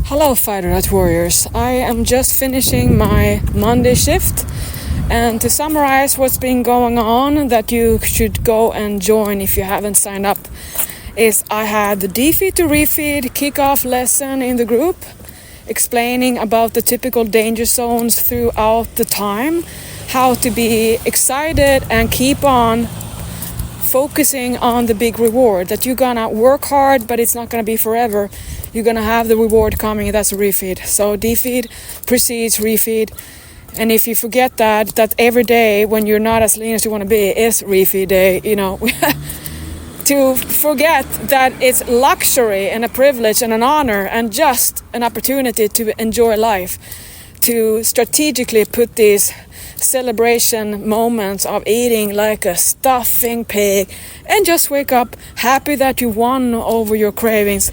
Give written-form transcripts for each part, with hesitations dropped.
Hello, Fighter Night Warriors. I am just finishing my Monday shift, and to summarize what's been going on that you should go and join if you haven't signed up is I had the Defeed to Refeed kickoff lesson in the group explaining about the typical danger zones throughout the time, how to be excited and keep on focusing on the big reward, that you're gonna work hard but it's not gonna be forever. You're gonna have the reward coming. That's a refeed. So defeed precedes refeed, and if you forget that every day when you're not as lean as you want to be is refeed day, to forget that it's luxury and a privilege and an honor and just an opportunity to enjoy life, to strategically put these celebration moments of eating like a stuffing pig and just wake up happy that you won over your cravings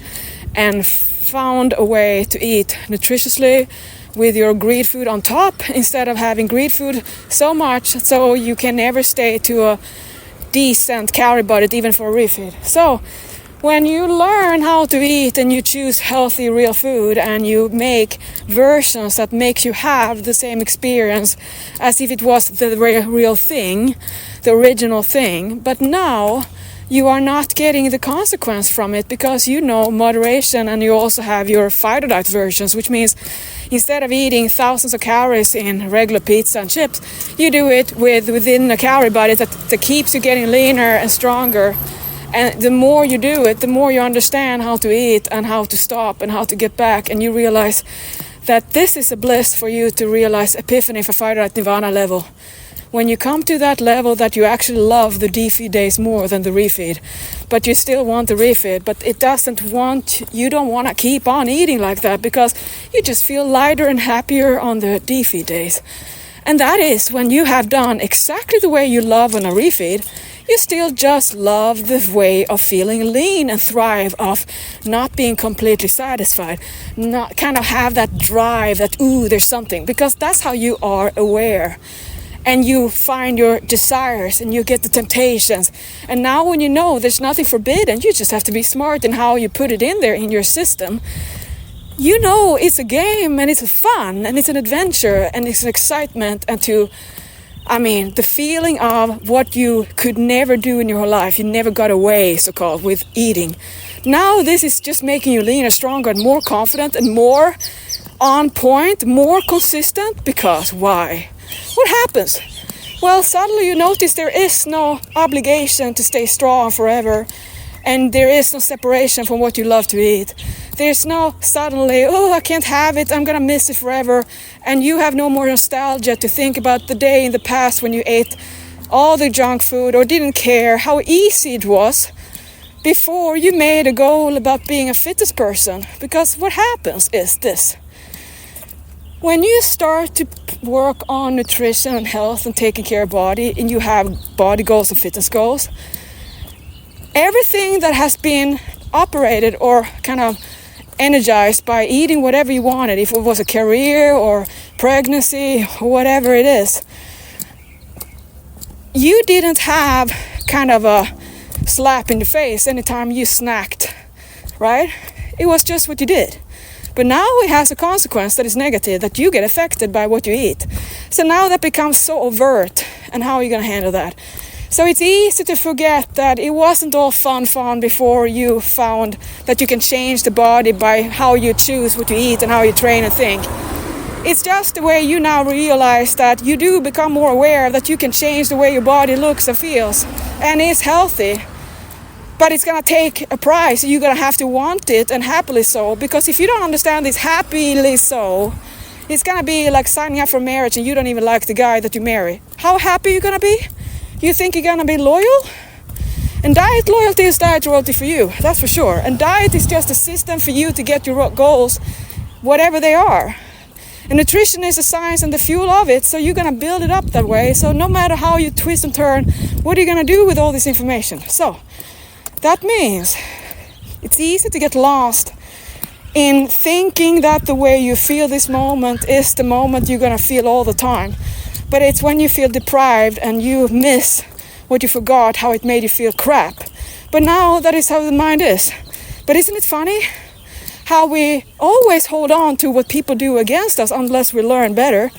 and found a way to eat nutritiously with your greed food on top instead of having greed food so much so you can never stay to a decent calorie budget even for a refeed. So when you learn how to eat and you choose healthy real food and you make versions that makes you have the same experience as if it was the real thing, the original thing, but now you are not getting the consequence from it because you know moderation, and you also have your fighter diet versions, which means instead of eating thousands of calories in regular pizza and chips, you do it within a calorie budget that keeps you getting leaner and stronger. And the more you do it, the more you understand how to eat and how to stop and how to get back, and you realize that this is a bliss for you to realize epiphany for fighter diet nirvana level. When you come to that level that you actually love the defeed days more than the refeed, but you still want the refeed, but you don't want to keep on eating like that because you just feel lighter and happier on the defeed days. And that is when you have done exactly the way you love on a refeed, you still just love the way of feeling lean and thrive of not being completely satisfied, not kind of have that drive that, there's something, because that's how you are aware. And you find your desires and you get the temptations. And now when you know there's nothing forbidden, you just have to be smart in how you put it in there in your system. You know it's a game and it's fun and it's an adventure and it's an excitement, and the feeling of what you could never do in your whole life, you never got away, so-called, with eating. Now this is just making you leaner, stronger, and more confident and more on point, more consistent, because why? What happens? Well, suddenly you notice there is no obligation to stay strong forever, and there is no separation from what you love to eat. There's no suddenly, I can't have it, I'm gonna miss it forever, and you have no more nostalgia to think about the day in the past when you ate all the junk food or didn't care how easy it was before you made a goal about being a fitness person. Because what happens is this. When you start to work on nutrition and health and taking care of body, and you have body goals and fitness goals, everything that has been operated or kind of energized by eating whatever you wanted, if it was a career or pregnancy or whatever it is, you didn't have kind of a slap in the face anytime you snacked, right? It was just what you did. But now it has a consequence that is negative, that you get affected by what you eat. So now that becomes so overt, and how are you going to handle that? So it's easy to forget that it wasn't all fun before you found that you can change the body by how you choose what you eat and how you train and think. It's just the way you now realize that you do become more aware that you can change the way your body looks and feels and is healthy. But it's going to take a price. You're going to have to want it, and happily so. Because if you don't understand this happily so, it's going to be like signing up for marriage and you don't even like the guy that you marry. How happy are you going to be? You think you're going to be loyal? And diet loyalty is diet loyalty for you, that's for sure. And diet is just a system for you to get your goals, whatever they are. And nutrition is the science and the fuel of it, so you're going to build it up that way. So no matter how you twist and turn, what are you going to do with all this information? So that means it's easy to get lost in thinking that the way you feel this moment is the moment you're going to feel all the time. But it's when you feel deprived and you miss what you forgot, how it made you feel crap. But now that is how the mind is. But isn't it funny how we always hold on to what people do against us unless we learn better.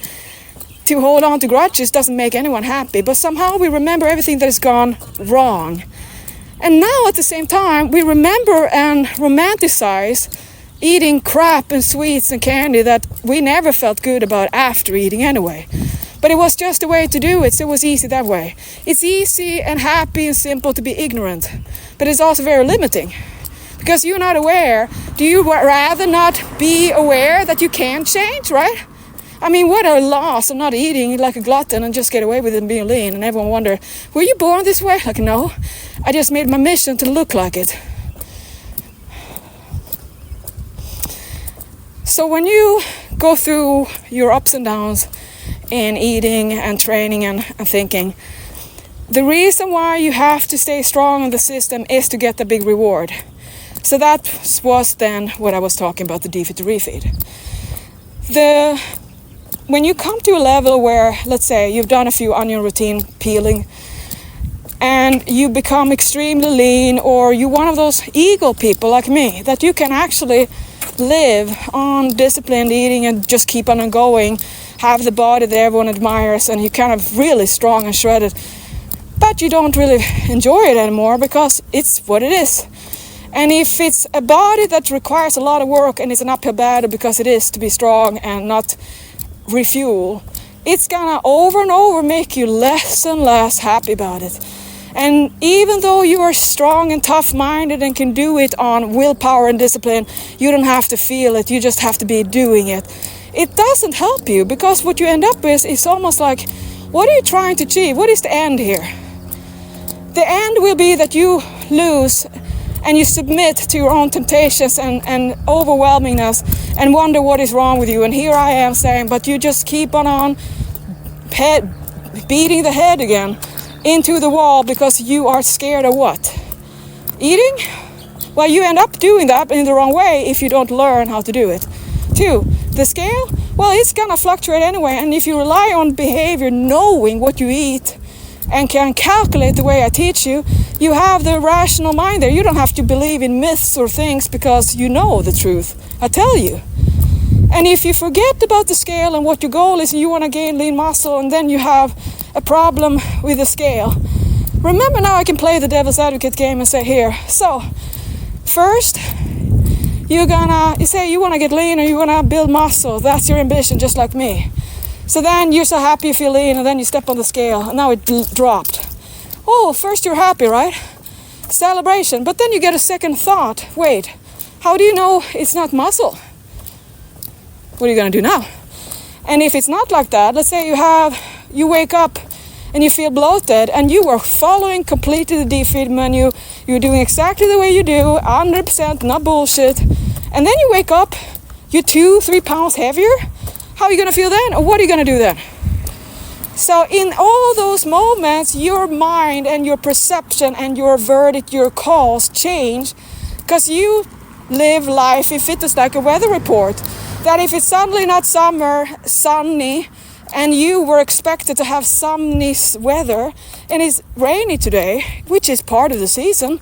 To hold on to grudges doesn't make anyone happy, but somehow we remember everything that has gone wrong. And now at the same time, we remember and romanticize eating crap and sweets and candy that we never felt good about after eating anyway. But it was just a way to do it, so it was easy that way. It's easy and happy and simple to be ignorant, but it's also very limiting. Because you're not aware, do you rather not be aware that you can change, right? I mean, what a loss of not eating like a glutton and just get away with it and being lean. And everyone wonder, were you born this way? Like, no, I just made my mission to look like it. So when you go through your ups and downs in eating and training and thinking, the reason why you have to stay strong in the system is to get the big reward. So that was then what I was talking about, the defeat to refeed. When you come to a level where, let's say, you've done a few onion routine peeling and you become extremely lean, or you're one of those ego people like me, that you can actually live on disciplined eating and just keep on going, have the body that everyone admires, and you're kind of really strong and shredded, but you don't really enjoy it anymore because it's what it is. And if it's a body that requires a lot of work and it's an uphill battle because it is to be strong and not refuel, it's gonna over and over make you less and less happy about it. And even though you are strong and tough-minded and can do it on willpower and discipline, you don't have to feel it, you just have to be doing it. It doesn't help you, because what you end up with is almost like, what are you trying to achieve? What is the end here? The end will be that you lose and you submit to your own temptations and overwhelmingness and wonder what is wrong with you. And here I am saying, but you just keep on beating the head again into the wall because you are scared of what? Eating? Well, you end up doing that in the wrong way if you don't learn how to do it. 2, the scale? Well, it's gonna fluctuate anyway, and if you rely on behavior, knowing what you eat, and can calculate the way I teach you, you have the rational mind there. You don't have to believe in myths or things because you know the truth. I tell you. And if you forget about the scale and what your goal is and you want to gain lean muscle and then you have a problem with the scale, remember, now I can play the devil's advocate game and say, here, so first you say you want to get lean or you want to build muscle. That's your ambition, just like me. So then you're so happy you feel lean, and then you step on the scale and now it dropped. Oh, first you're happy, right? Celebration. But then you get a second thought. Wait, how do you know it's not muscle? What are you going to do now? And if it's not like that, let's say you wake up and you feel bloated and you are following completely the defeat menu, you're doing exactly the way you do, 100%, not bullshit, and then you wake up, you're 2-3 pounds heavier. How are you going to feel then? Or what are you going to do then? So in all those moments, your mind and your perception and your verdict, your calls change, because you live life, if it is like a weather report, that if it's suddenly not summer, sunny, and you were expected to have sunny weather, and it's rainy today, which is part of the season,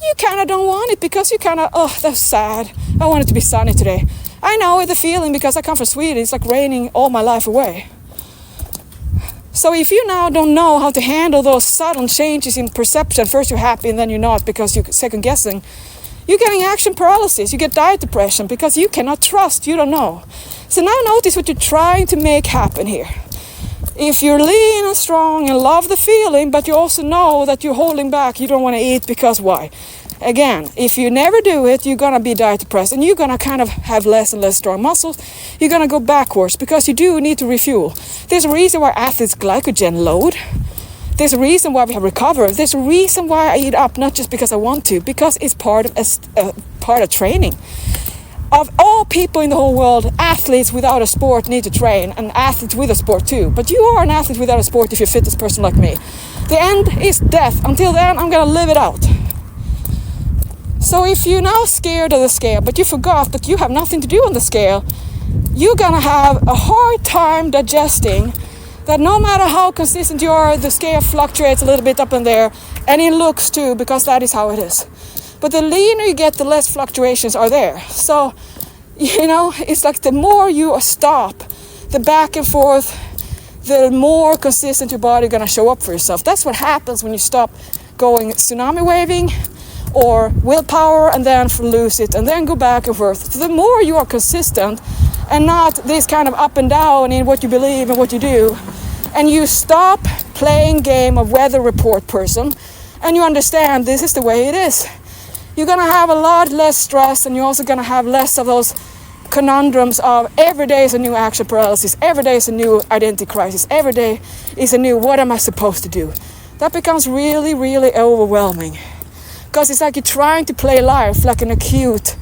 you kind of don't want it, because you kind of, oh, that's sad. I want it to be sunny today. I know the feeling because I come from Sweden. It's like raining all my life away. So if you now don't know how to handle those sudden changes in perception, first you're happy and then you're not because you're second guessing, you're getting action paralysis, you get diet depression because you cannot trust, you don't know. So now notice what you're trying to make happen here. If you're lean and strong and love the feeling, but you also know that you're holding back, you don't want to eat because why? Again, if you never do it, you're going to be diet depressed and you're going to kind of have less and less strong muscles. You're going to go backwards because you do need to refuel. There's a reason why athletes glycogen load. There's a reason why we have recovered. There's a reason why I eat up, not just because I want to, because it's part of training. Of all people in the whole world, athletes without a sport need to train, and athletes with a sport too. But you are an athlete without a sport if you're a fitness person like me. The end is death. Until then, I'm going to live it out. So if you're now scared of the scale, but you forgot that you have nothing to do on the scale, you're going to have a hard time digesting that no matter how consistent you are, the scale fluctuates a little bit up and there, and it looks too, because that is how it is. But the leaner you get, the less fluctuations are there. So, it's like the more you stop, the back and forth, the more consistent your body gonna show up for yourself. That's what happens when you stop going tsunami waving or willpower and then lose it and then go back and forth. So the more you are consistent and not this kind of up and down in what you believe and what you do, and you stop playing game of weather report person and you understand this is the way it is, you're gonna have a lot less stress, and you're also gonna have less of those conundrums of every day is a new action paralysis, every day is a new identity crisis, every day is a new what am I supposed to do. That becomes really, really overwhelming, because it's like you're trying to play life like an acute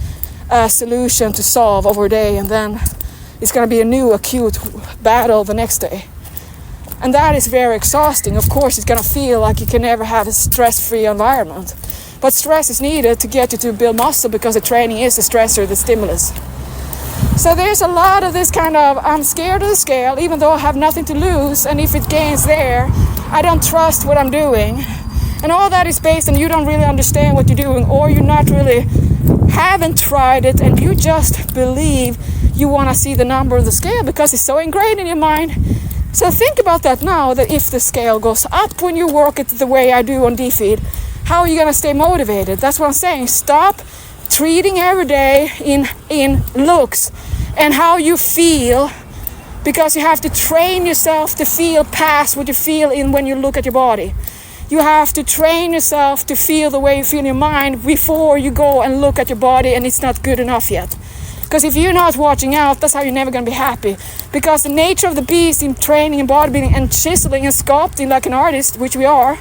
solution to solve over a day, and then it's going to be a new acute battle the next day. And that is very exhausting. Of course, it's going to feel like you can never have a stress-free environment. But stress is needed to get you to build muscle, because the training is the stressor, the stimulus. So there's a lot of this kind of, I'm scared of the scale, even though I have nothing to lose. And if it gains there, I don't trust what I'm doing. And all that is based on you don't really understand what you're doing, or you haven't tried it, and you just believe you want to see the number of the scale because it's so ingrained in your mind. So think about that now, that if the scale goes up when you work it the way I do on Refeed, how are you going to stay motivated? That's what I'm saying. Stop treating every day in looks and how you feel, because you have to train yourself to feel past what you feel when you look at your body. You have to train yourself to feel the way you feel in your mind before you go and look at your body and it's not good enough yet. Because if you're not watching out, that's how you're never going to be happy. Because the nature of the beast in training and bodybuilding and chiseling and sculpting like an artist, which we are,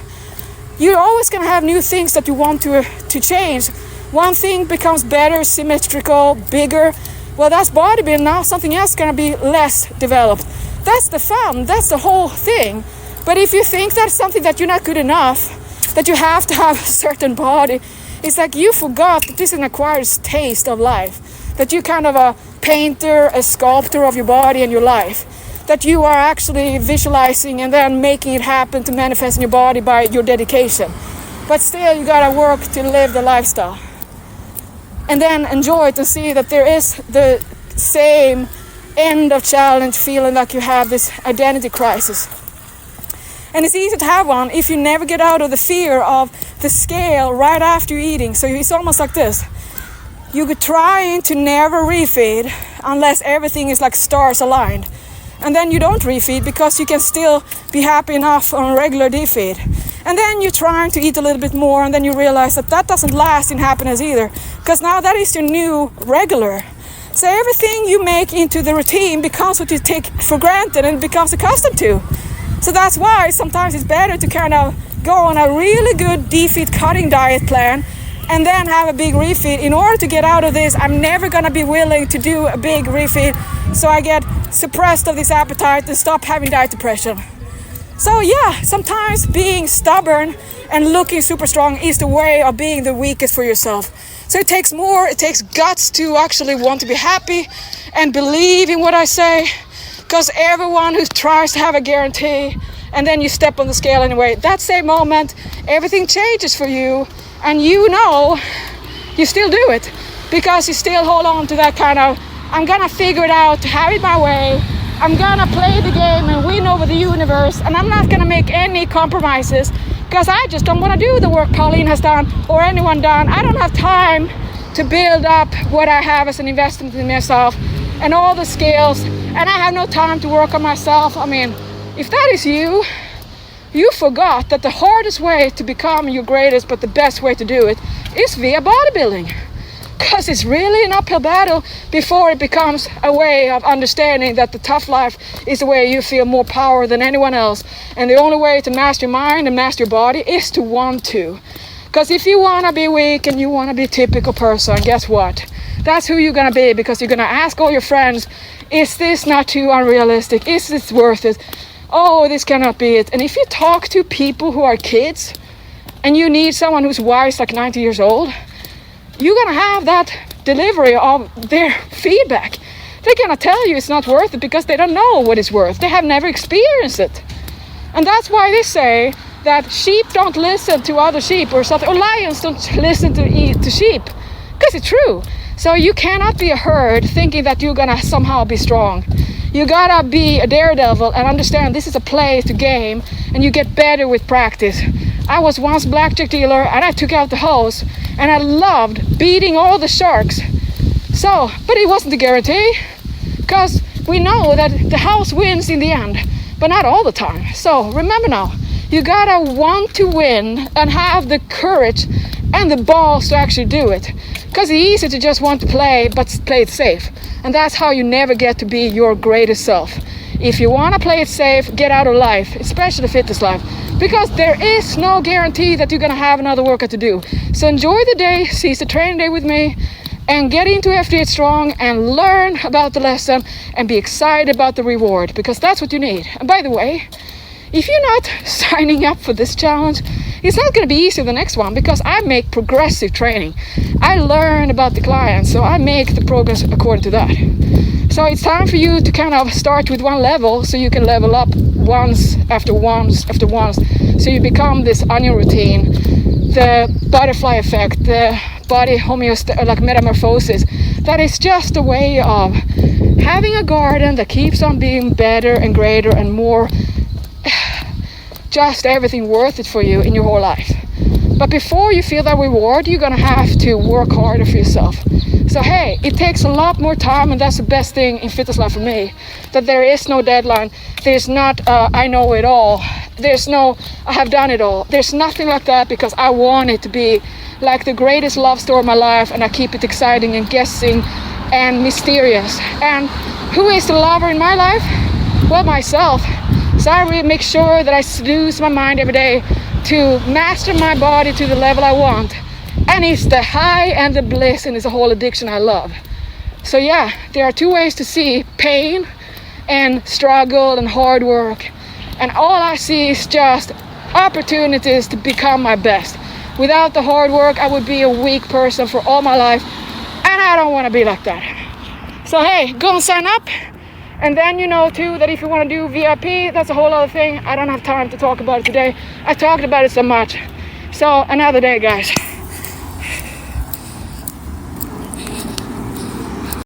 you're always going to have new things that you want to change. One thing becomes better, symmetrical, bigger. Well, that's bodybuilding. Now something else is going to be less developed. That's the fun. That's the whole thing. But if you think that's something that you're not good enough, that you have to have a certain body, it's like you forgot that this is an acquired taste of life. That you're kind of a painter, a sculptor of your body and your life. That you are actually visualizing and then making it happen to manifest in your body by your dedication. But still, you gotta work to live the lifestyle. And then enjoy it and see that there is the same end of challenge feeling like you have this identity crisis. And it's easy to have one if you never get out of the fear of the scale right after you're eating. So it's almost like this. You're trying to never refeed unless everything is like stars aligned. And then you don't refeed because you can still be happy enough on a regular defeed. And then you're trying to eat a little bit more, and then you realize that doesn't last in happiness either. Because now that is your new regular. So everything you make into the routine becomes what you take for granted and becomes accustomed to. So that's why sometimes it's better to kind of go on a really good defeat cutting diet plan and then have a big refeed. In order to get out of this, I'm never going to be willing to do a big refeed, so I get suppressed of this appetite and stop having diet depression. So yeah, sometimes being stubborn and looking super strong is the way of being the weakest for yourself. So it takes more, it takes guts to actually want to be happy and believe in what I say. Because everyone who tries to have a guarantee and then you step on the scale anyway, that same moment, everything changes for you. And you still do it. Because you still hold on to that kind of, I'm gonna figure it out, have it my way. I'm gonna play the game and win over the universe. And I'm not gonna make any compromises. Because I just don't wanna do the work Pauline has done or anyone done. I don't have time to build up what I have as an investment in myself and all the skills. And I have no time to work on myself. I mean, if that is you forgot that the hardest way to become your greatest, but the best way to do it, is via bodybuilding. Because it's really an uphill battle before it becomes a way of understanding that the tough life is the way you feel more power than anyone else. And the only way to master your mind and master your body is to want to. Because if you want to be weak and you want to be a typical person, guess what? That's who you're going to be, because you're going to ask all your friends, is this not too unrealistic? Is this worth it? Oh, this cannot be it. And if you talk to people who are kids and you need someone who's wise, like 90 years old, you're going to have that delivery of their feedback. They're going to tell you it's not worth it because they don't know what it's worth. They have never experienced it. And that's why they say, that sheep don't listen to other sheep or something, or lions don't listen to sheep, because it's true. So you cannot be a herd thinking that you're gonna somehow be strong. You gotta be a daredevil and understand this is a play to game, and you get better with practice. I was once a blackjack dealer and I took out the house, and I loved beating all the sharks. So, but it wasn't a guarantee, because we know that the house wins in the end, but not all the time. So remember now, you gotta want to win and have the courage and the balls to actually do it. Because it's easy to just want to play, but play it safe. And that's how you never get to be your greatest self. If you want to play it safe, get out of life, especially fitness life. Because there is no guarantee that you're going to have another workout to do. So enjoy the day, seize the training day with me, and get into FD8 Strong and learn about the lesson and be excited about the reward, because that's what you need. And by the way, if you're not signing up for this challenge, it's not going to be easy the next one, because I make progressive training. I learn about the client, so I make the progress according to that. So it's time for you to kind of start with one level, so you can level up once after once after once, so you become this onion routine, the butterfly effect, the body like metamorphosis. That is just a way of having a garden that keeps on being better and greater and more, just everything worth it for you in your whole life. But before you feel that reward, you're gonna have to work harder for yourself. So hey, it takes a lot more time, and that's the best thing in fitness life for me, that there is no deadline. There's not I know it all. There's no I have done it all. There's nothing like that, because I want it to be like the greatest love story of my life, and I keep it exciting and guessing and mysterious. And who is the lover in my life? Well, myself. So I really make sure that I seduce my mind every day to master my body to the level I want. And it's the high and the bliss, and it's a whole addiction I love. So yeah, there are two ways to see pain and struggle and hard work. And all I see is just opportunities to become my best. Without the hard work, I would be a weak person for all my life. And I don't want to be like that. So hey, go and sign up. And then you know too that if you want to do VIP, that's a whole other thing. I don't have time to talk about it today. I talked about it so much. So another day, guys.